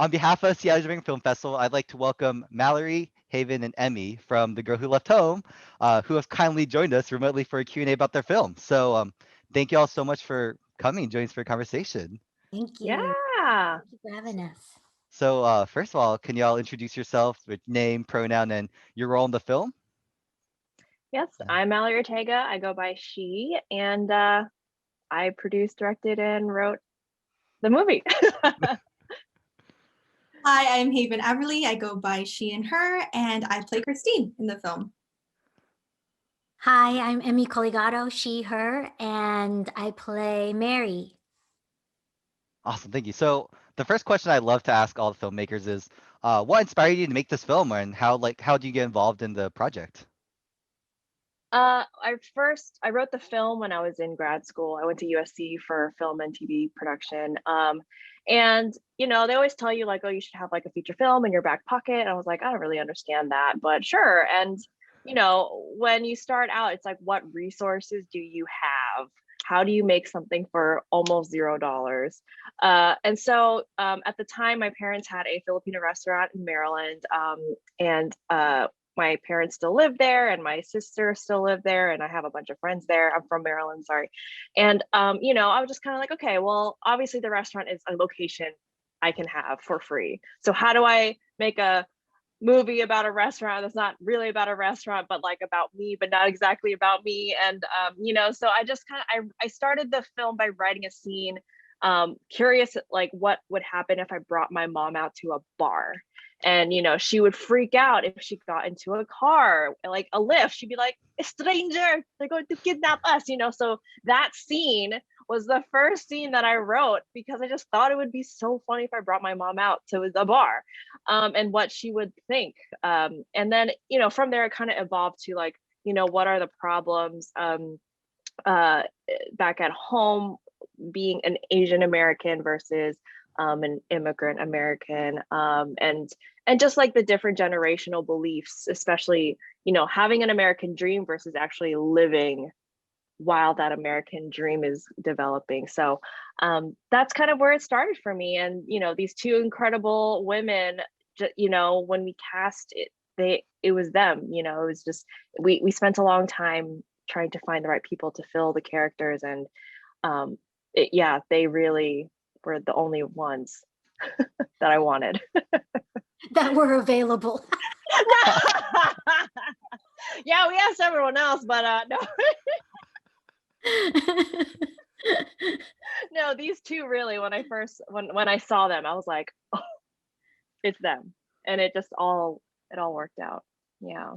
On behalf of Seattle Spring Film Festival, I'd like to welcome Mallory, Haven, and Emmy from The Girl Who Left Home, who have kindly joined us remotely for a Q&A about their film. So thank you all so much for coming and joining us for a conversation. Thank you. Yeah. Thank you for having us. So first of all, can you all introduce yourself with name, pronoun, and your role in the film? Yes, I'm Mallore Ortega. I go by she, and I produced, directed, and wrote the movie. Hi, I'm Haven Everly. I go by she and her, and I play Christine in the film. Hi, I'm Emy Coligado, she, her, and I play Mary. Awesome, thank you. So the first question I love to ask all the filmmakers is, what inspired you to make this film, and how do you get involved in the project? I wrote the film when I was in grad school. I went to USC for film and TV production. And you know, they always tell you like, oh, you should have like a feature film in your back pocket. And I was like, I don't really understand that, but sure. And you know, when you start out, it's like, what resources do you have? How do you make something for almost $0? And so at the time, my parents had a Filipino restaurant in Maryland, and my parents still live there, and my sister still lived there, and I have a bunch of friends there. I'm from Maryland, sorry. And you know, I was just kind of like, okay, well, obviously the restaurant is a location I can have for free. So how do I make a movie about a restaurant that's not really about a restaurant, but like about me, but not exactly about me? And you know, so I just kind of I started the film by writing a scene, curious like what would happen if I brought my mom out to a bar. And you know, she would freak out if she got into a car, like a lift. She'd be like, a stranger, they're going to kidnap us, you know. So that scene was the first scene that I wrote because I just thought it would be so funny if I brought my mom out to the bar, and what she would think. And then, you know, from there it kind of evolved to like, you know, what are the problems back at home being an Asian American versus an immigrant American, and just like the different generational beliefs, especially, you know, having an American dream versus actually living while that American dream is developing. So that's kind of where it started for me. And you know, these two incredible women, you know, when we cast it, it was them. You know, it was just we spent a long time trying to find the right people to fill the characters, and yeah, they really were the only ones that I wanted. That were available. Yeah, we asked everyone else, but no. No, these two really, when I saw them, I was like, oh, it's them. And it all worked out. Yeah.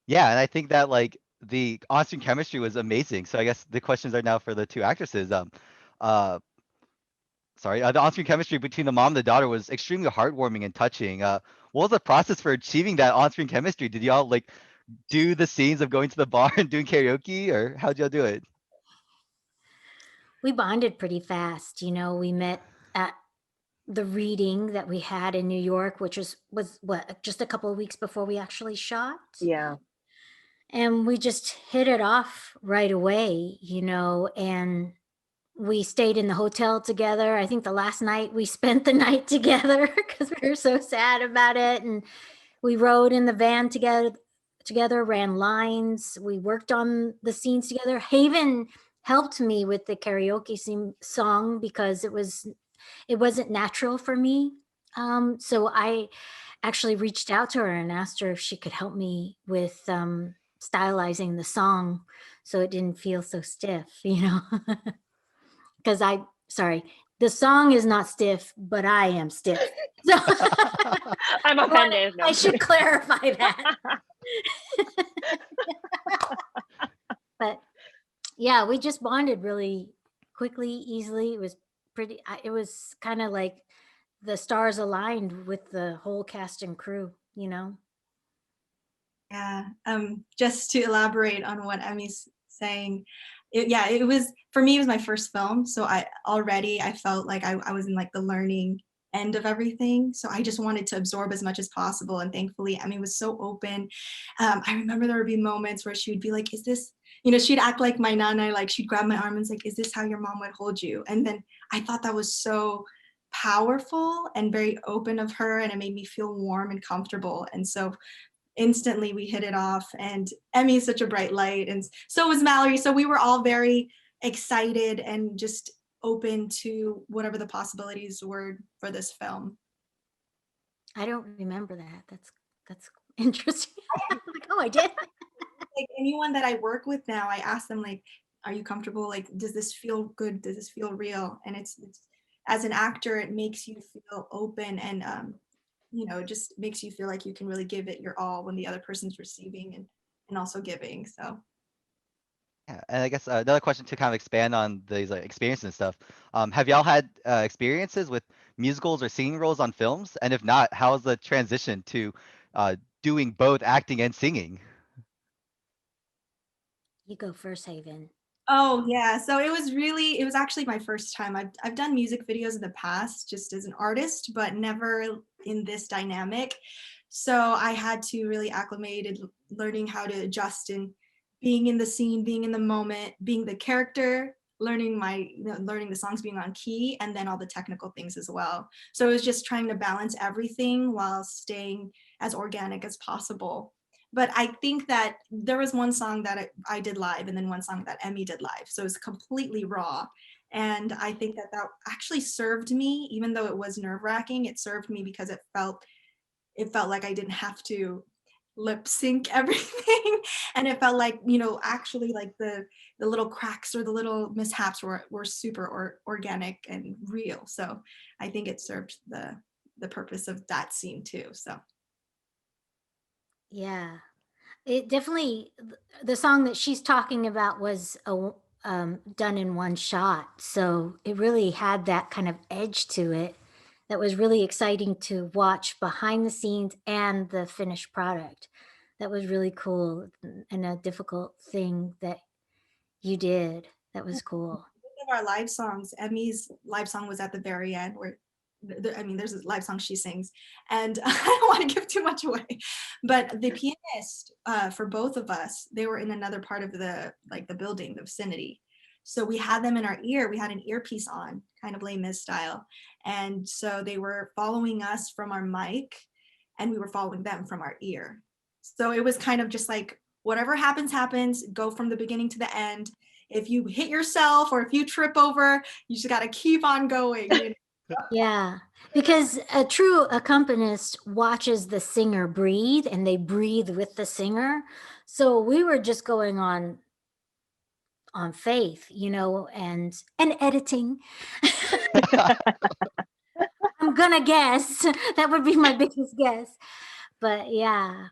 Yeah, and I think that like the on-screen chemistry was amazing. So I guess the questions are now for the two actresses. Uh, the on-screen chemistry between the mom and the daughter was extremely heartwarming and touching. What was the process for achieving that on-screen chemistry? Did y'all like do the scenes of going to the bar and doing karaoke, or how'd y'all do it? We bonded pretty fast. You know, we met at the reading that we had in New York, which was what, just a couple of weeks before we actually shot. Yeah. And we just hit it off right away, you know, and we stayed in the hotel together. I think the last night we spent the night together because we were so sad about it. And we rode in the van together, ran lines. We worked on the scenes together. Haven helped me with the karaoke song because it wasn't natural for me. So I actually reached out to her and asked her if she could help me with stylizing the song so it didn't feel so stiff, you know. Because the song is not stiff, but I am stiff. So I'm offended. I should clarify that. But yeah, we just bonded really quickly, easily. It was kind of like the stars aligned with the whole cast and crew, you know? Yeah, just to elaborate on what Emmy's saying, it was, for me, it was my first film. So I felt like I was in like the learning end of everything. So I just wanted to absorb as much as possible. And thankfully, Emmy was so open. I remember there would be moments where she would be like, is this, you know, she'd act like my nana, like she'd grab my arm and say, like, is this how your mom would hold you? And then I thought that was so powerful and very open of her, and it made me feel warm and comfortable. And so instantly we hit it off, and Emy is such a bright light, and so was Mallory. So we were all very excited and just open to whatever the possibilities were for this film. I don't remember that. That's interesting. Like, oh, I did. Like anyone that I work with now, I ask them like, are you comfortable? Like, does this feel good? Does this feel real? And it's as an actor, it makes you feel open, and it just makes you feel like you can really give it your all when the other person's receiving and also giving. So Yeah, and I guess another question to kind of expand on these like experiences and stuff. Have y'all had experiences with musicals or singing roles on films? And if not, how's the transition to doing both acting and singing? You go first, Haven. oh yeah, so it was actually my first time. I've done music videos in the past just as an artist, but never in this dynamic. So I had to really acclimate and learning how to adjust and being in the scene, being in the moment, being the character, learning learning the songs being on key, and then all the technical things as well. So it was just trying to balance everything while staying as organic as possible. But I think that there was one song that I did live, and then one song that Emy did live. So it was completely raw. And I think that that actually served me, even though it was nerve wracking, it served me because it felt like I didn't have to lip sync everything. And it felt like, actually like the little cracks or the little mishaps were super organic and real. So I think it served the purpose of that scene too. So Yeah, it definitely, the song that she's talking about was done in one shot. So it really had that kind of edge to it that was really exciting to watch behind the scenes and the finished product. That was really cool and a difficult thing that you did. That was cool. of our live songs, Emy's live song was at the very end where there's a live song she sings, and I don't want to give too much away, but the pianist for both of us, they were in another part of the building, the vicinity. So we had them in our ear. We had an earpiece on, kind of Les Mis style, and so they were following us from our mic, and we were following them from our ear. So it was kind of just like whatever happens, happens. Go from the beginning to the end. If you hit yourself or if you trip over, you just got to keep on going. Yeah, because a true accompanist watches the singer breathe and they breathe with the singer. So we were just going on faith, and editing. I'm gonna guess. That would be my biggest guess. But yeah.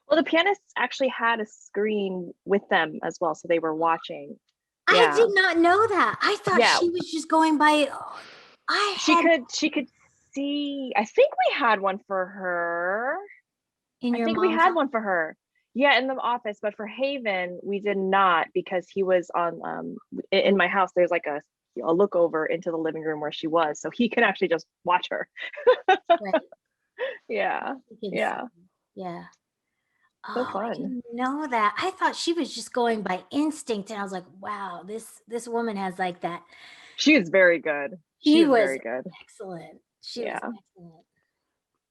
Well, the pianists actually had a screen with them as well, so they were watching. I Yeah. did not know that. I thought Yeah. she was just going by She could see. I think we had one for her. in your I think we mom's had one for her. Yeah, in the office, but for Haven, we did not, because he was on in my house. There's like a look over into the living room where she was, so he can actually just watch her. Right. Yeah. Yeah. Yeah. So Oh, I fun. didn't know that. I thought she was just going by instinct, and I was like, wow, this woman has like that. She is very good. She was very good. excellent. She Yeah. was excellent.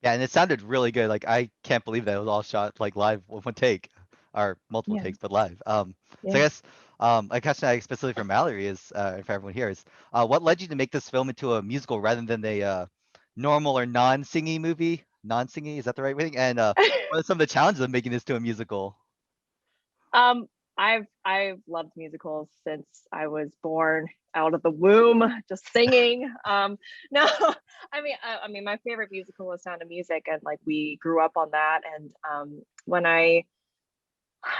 Yeah, and it sounded really good. Like I can't believe that it was all shot like live with one take, or multiple Yeah. takes, but live. So Yeah. I guess a question I specifically for Mallory is, for everyone here is, what led you to make this film into a musical rather than a normal or non-singy movie? Non-singy, is that the right thing? And what are some of the challenges of making this to a musical? I've loved musicals since I was born, out of the womb, just singing. No, I mean, my favorite musical was Sound of Music, and like we grew up on that. And when I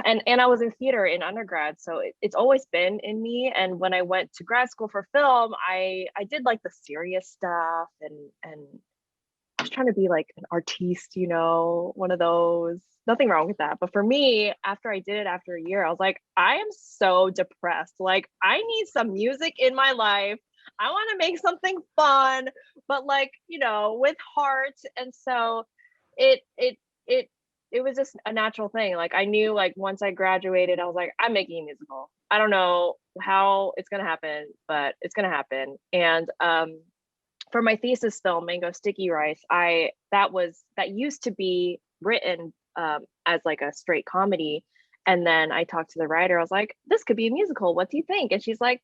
was in theater in undergrad, so it's always been in me. And when I went to grad school for film, I did like the serious stuff, and I was trying to be like an artiste, one of those. Nothing wrong with that. But for me, after I did it after a year, I was like, I am so depressed. Like, I need some music in my life. I want to make something fun, but like, with heart. And so it was just a natural thing. Like, I knew, like, once I graduated, I was like, I'm making a musical. I don't know how it's going to happen, but it's going to happen. And for my thesis film, Mango Sticky Rice, that used to be written as like a straight comedy. And then I talked to the writer. I was like, this could be a musical. What do you think? And she's like,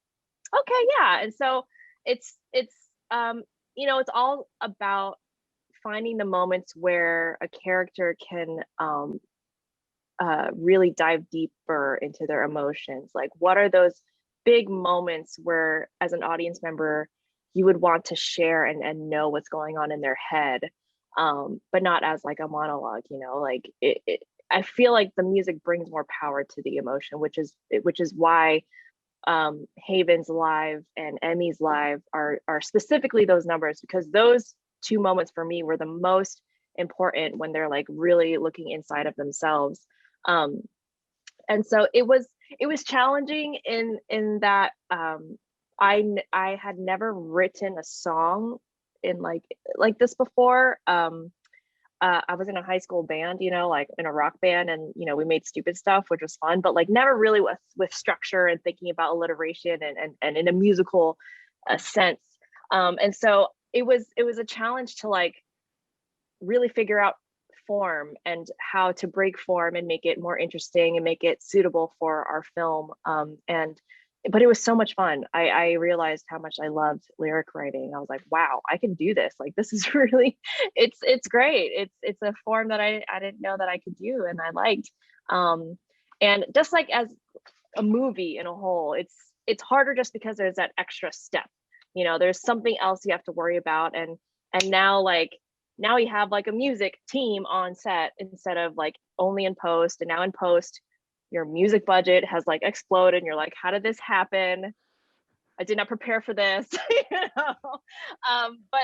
okay, yeah. And so it's you know, it's all about finding the moments where a character can really dive deeper into their emotions. Like, what are those big moments where, as an audience member, you would want to share and know what's going on in their head, but not as like a monologue, you know, like I feel like the music brings more power to the emotion, which is why Haven's live and Emy's live are specifically those numbers, because those two moments for me were the most important when they're like really looking inside of themselves. And so it was challenging in that I had never written a song in like this before. I was in a high school band, you know, like in a rock band, and you know, we made stupid stuff, which was fun, but like never really with structure and thinking about alliteration and in a musical sense. And so it was a challenge to like really figure out form and how to break form and make it more interesting and make it suitable for our film. But it was so much fun. I realized how much I loved lyric writing. I was like, wow, I can do this. Like, this is really, it's great. It's a form that I didn't know that I could do and I liked. And just like as a movie in a whole, it's harder just because there's that extra step. You know, there's something else you have to worry about. And now you have like a music team on set instead of like only in post. And now in post, your music budget has like exploded and you're like, how did this happen? I did not prepare for this. You know? But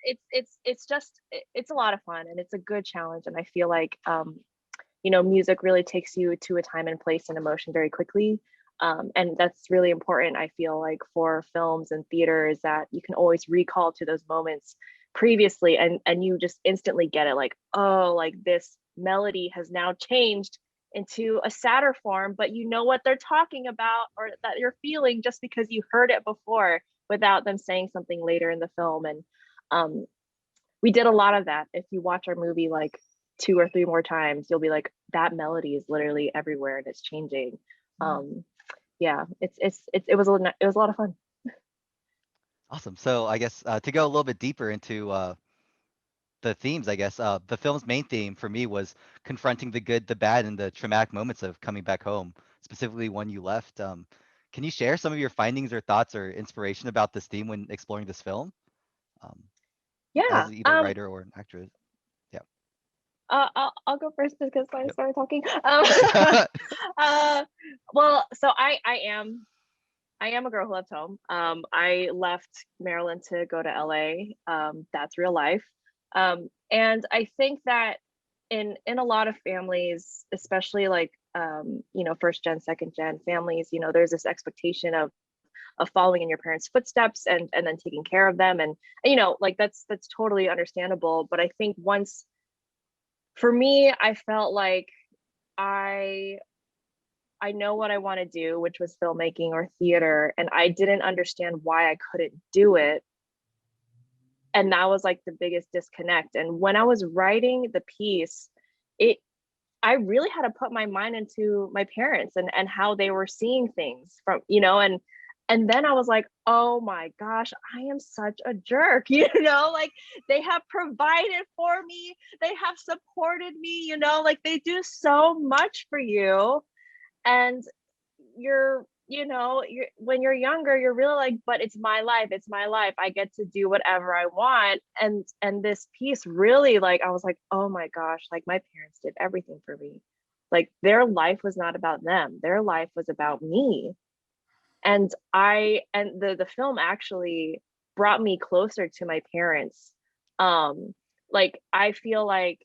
it's a lot of fun and it's a good challenge. And I feel like you know, music really takes you to a time and place and emotion very quickly. And that's really important, I feel like, for films and theater, is that you can always recall to those moments previously and you just instantly get it, like, oh, like this melody has now changed into a sadder form, but you know what they're talking about or that you're feeling just because you heard it before without them saying something later in the film. And we did a lot of that. If you watch our movie like 2 or 3 more times, you'll be like, that melody is literally everywhere and it's changing. Yeah, it was a lot of fun. Awesome. So I guess to go a little bit deeper into the themes, I guess the film's main theme for me was confronting the good, the bad, and the traumatic moments of coming back home, specifically when you left. Can you share some of your findings or thoughts or inspiration about this theme when exploring this film? Yeah. As either a writer or an actress. Yeah. I'll go first because I started talking. Well, so I am a girl who left home. I left Maryland to go to LA. That's real life. And I think that in a lot of families, especially like you know, first gen, second gen families, you know, there's this expectation of following in your parents' footsteps and then taking care of them, and you know, like that's totally understandable. But I think once, for me, I felt like I know what I want to do, which was filmmaking or theater, and I didn't understand why I couldn't do it. And that was like the biggest disconnect. And when I was writing the piece, I really had to put my mind into my parents and how they were seeing things from, you know, and then I was like, oh my gosh, I am such a jerk, you know, like they have provided for me, they have supported me, you know, like they do so much for you. And when you're younger, you're really like, but it's my life, I get to do whatever I want. And this piece really, like, I was like, oh my gosh, like my parents did everything for me. Like their life was not about them, their life was about me. And the film actually brought me closer to my parents. Like I feel like,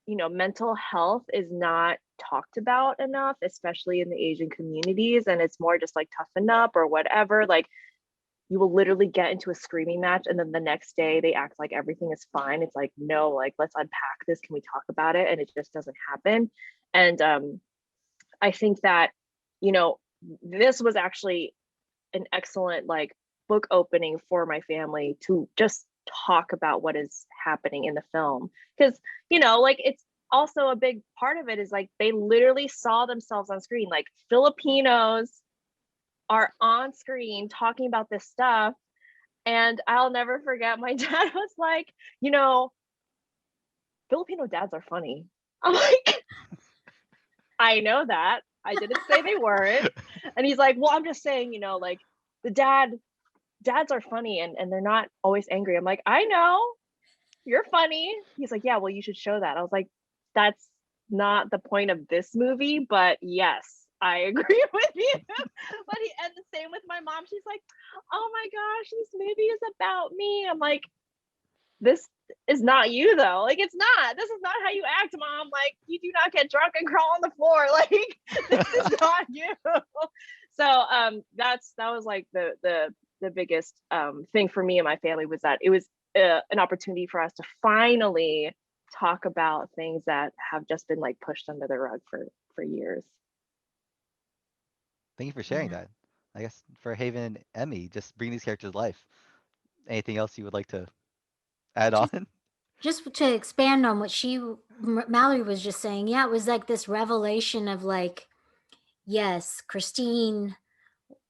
you know, mental health is not talked about enough, especially in the Asian communities. And it's more just like toughen up or whatever. Like you will literally get into a screaming match and then the next day they act like everything is fine. It's like, no, like let's unpack this. Can we talk about it? And it just doesn't happen. And I think that, you know, this was actually an excellent like book opening for my family to just talk about what is happening in the film. Because, you know, like it's also a big part of it is like they literally saw themselves on screen. Like Filipinos are on screen talking about this stuff. And I'll never forget my dad was like, you know, Filipino dads are funny. I'm like, I know that. I didn't say they weren't. And he's like, well, I'm just saying, you know, like the dads are funny and they're not always angry. I'm like, I know, you're funny. He's like, yeah, well, you should show that. I was like, that's not the point of this movie, but yes, I agree with you. And the same with my mom. She's like, oh my gosh, this movie is about me. I'm like, this is not you though. Like, it's not. This is not how you act, mom. Like, you do not get drunk and crawl on the floor. Like, this is not you. So that was like the biggest thing for me and my family was that it was an opportunity for us to finally talk about things that have just been like pushed under the rug for years. Thank you for sharing that. I guess for Haven and Emmy, just bring these characters to life. Anything else you would like to add on? Just to expand on what Mallory was just saying, yeah, it was like this revelation of like, yes, Christine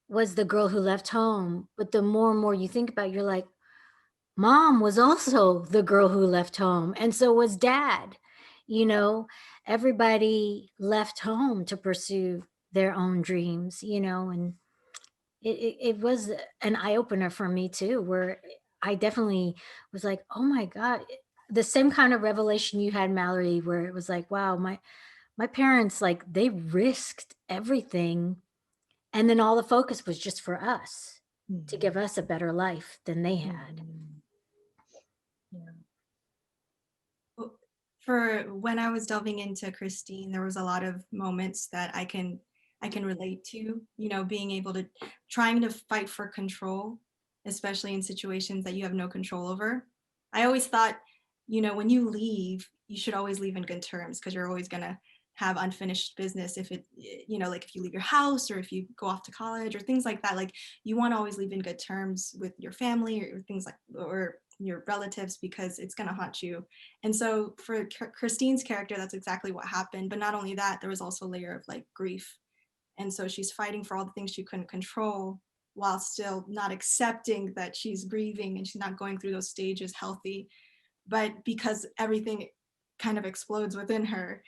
was the girl who left home, but the more and more you think about it, you're like, mom was also the girl who left home, and so was dad. You know, everybody left home to pursue their own dreams, you know, and it was an eye-opener for me too, where I definitely was like, oh my God, the same kind of revelation you had, Mallory, where it was like, wow, my parents, like they risked everything. And then all the focus was just for us to give us a better life than they had. For when I was delving into Christine, there was a lot of moments that I can relate to, you know, being able to trying to fight for control, especially in situations that you have no control over. I always thought, you know, when you leave, you should always leave in good terms because you're always going to have unfinished business if it, you know, like if you leave your house or if you go off to college or things like that, like you want to always leave in good terms with your family or things like, or your relatives, because it's going to haunt you. And so for Christine's character, that's exactly what happened. But not only that, there was also a layer of like grief. And so she's fighting for all the things she couldn't control while still not accepting that she's grieving and she's not going through those stages healthy. But because everything kind of explodes within her,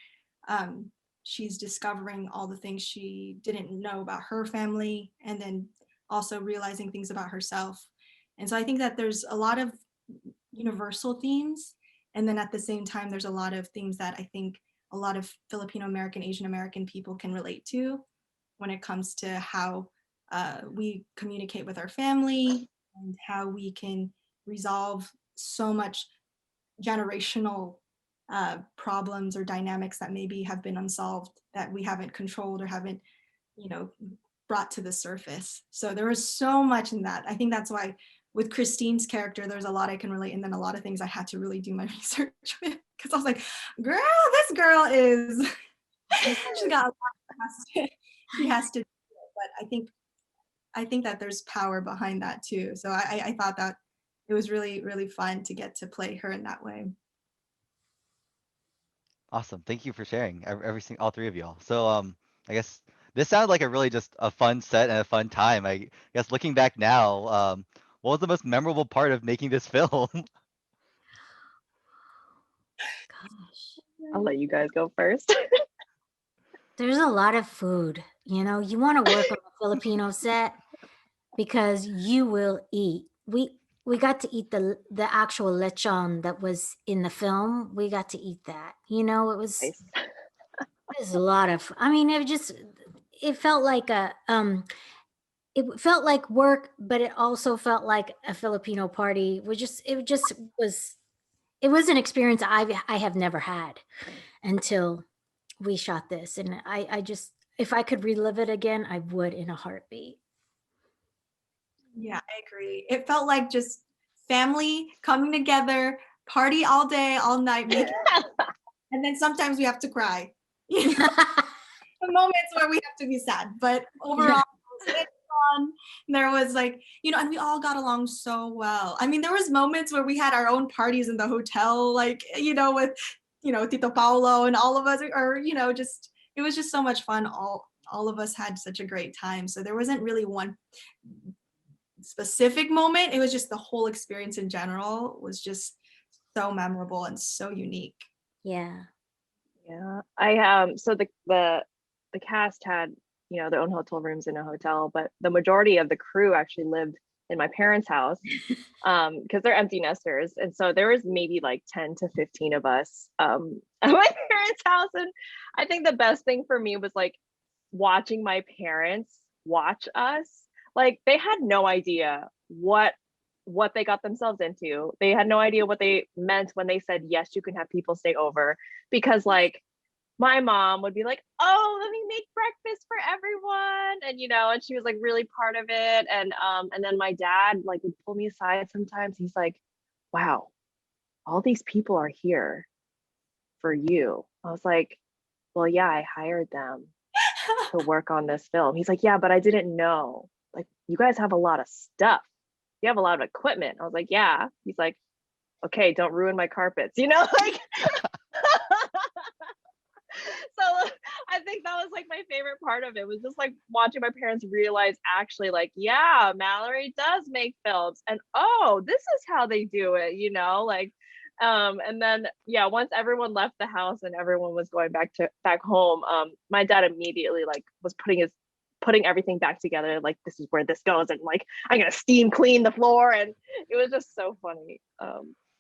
she's discovering all the things she didn't know about her family, and then also realizing things about herself. And so I think that there's a lot of universal themes, and then at the same time there's a lot of things that I think a lot of Filipino American, Asian American people can relate to when it comes to how we communicate with our family and how we can resolve so much generational problems or dynamics that maybe have been unsolved, that we haven't controlled or haven't, you know, brought to the surface. So there was so much in that. I think that's why with Christine's character, there's a lot I can relate, and then a lot of things I had to really do my research with, because I was like, girl, this girl is, she's got a lot she has to do it. But I think that there's power behind that too. So I thought that it was really, really fun to get to play her in that way. Awesome. Thank you for sharing all three of y'all. So I guess this sounded like a really just a fun set and a fun time. I guess looking back now, what was the most memorable part of making this film? Gosh, I'll let you guys go first. there's a lot of food. You know, you want to work on a Filipino set because you will eat. We got to eat the actual lechon that was in the film. We got to eat that. You know, it was Nice. a lot of. I mean, it felt like it felt like work, but it also felt like a Filipino party. It was an experience I have never had until we shot this, and I just, if I could relive it again, I would in a heartbeat. Yeah, I agree. It felt like just family coming together, party all day, all night, and then sometimes we have to cry. The moments where we have to be sad, but overall, it's fun. fun. And there was like, and we all got along so well. I mean, there was moments where we had our own parties in the hotel, like, with, Tito Paulo and all of us, or, just, it was just so much fun. All of us had such a great time. So there wasn't really one specific moment. It was just the whole experience in general was just so memorable and so unique. Yeah. Yeah, I so the cast had their own hotel rooms in a hotel, but the majority of the crew actually lived in my parents' house because they're empty nesters, and so there was maybe like 10 to 15 of us at my parents' house. And I think the best thing for me was like watching my parents watch us. Like they had no idea what they got themselves into. They had no idea what they meant when they said, yes, you can have people stay over, because like my mom would be like, oh, let me make breakfast for everyone, and she was like really part of it. And then my dad like would pull me aside sometimes. He's like, wow, all these people are here for you. I was like, well, yeah, I hired them to work on this film. He's like, yeah, but I didn't know, like, you guys have a lot of stuff, you have a lot of equipment. I was like, yeah. He's like, okay, don't ruin my carpets, like so I think that was like my favorite part of it, was just like watching my parents realize actually like, yeah, Mallory does make films, and oh, this is how they do it, like and then yeah, once everyone left the house and everyone was going back home, my dad immediately like was putting everything back together, like this is where this goes, and like I'm gonna steam clean the floor, and it was just so funny.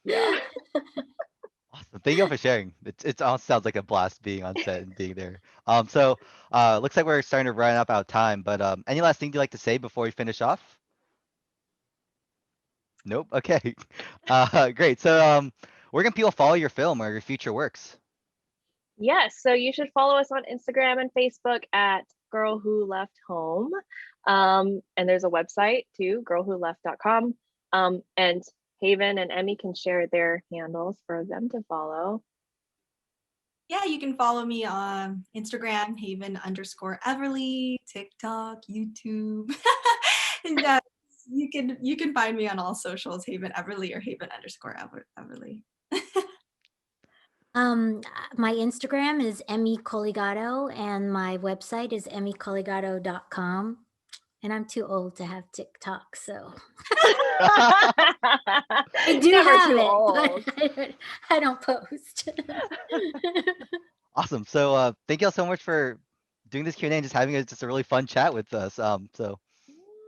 Yeah. Awesome. Thank you all for sharing. It all sounds like a blast being on set and being there. So looks like we're starting to run up out of time, but any last thing you'd like to say before we finish off? Nope. Okay. Great. So where can people follow your film or your future works? Yes, so you should follow us on Instagram and Facebook at Girl Who Left Home. And there's a website too, girlwholeft.com. And Haven and Emy can share their handles for them to follow. Yeah, you can follow me on Instagram, Haven_Everly, TikTok, YouTube. And you can find me on all socials, Haven Everly or Haven_Everly. My Instagram is Emy Coligado and my website is emycoligado.com. And I'm too old to have TikTok, so I do Never have too it, old. but I don't post. Awesome. So thank you all so much for doing this Q&A and just having just a really fun chat with us. So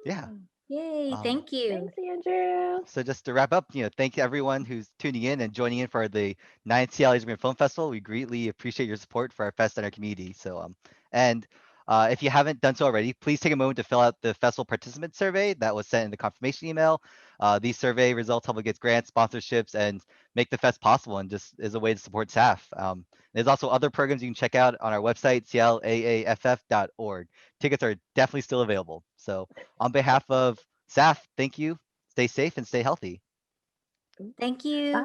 yeah. Yay, Um, thank you. Thanks, Andrew. So just to wrap up, thank everyone who's tuning in and joining in for the 9th Seattle Asian Film Festival. We greatly appreciate your support for our fest and our community. So and if you haven't done so already, please take a moment to fill out the festival participant survey that was sent in the confirmation email. These survey results help us get grants, sponsorships, and make the fest possible, and just as a way to support SAAFF. There's also other programs you can check out on our website, claaff.org. Tickets are definitely still available. So on behalf of SAAFF, thank you. Stay safe and stay healthy. Thank you. Bye.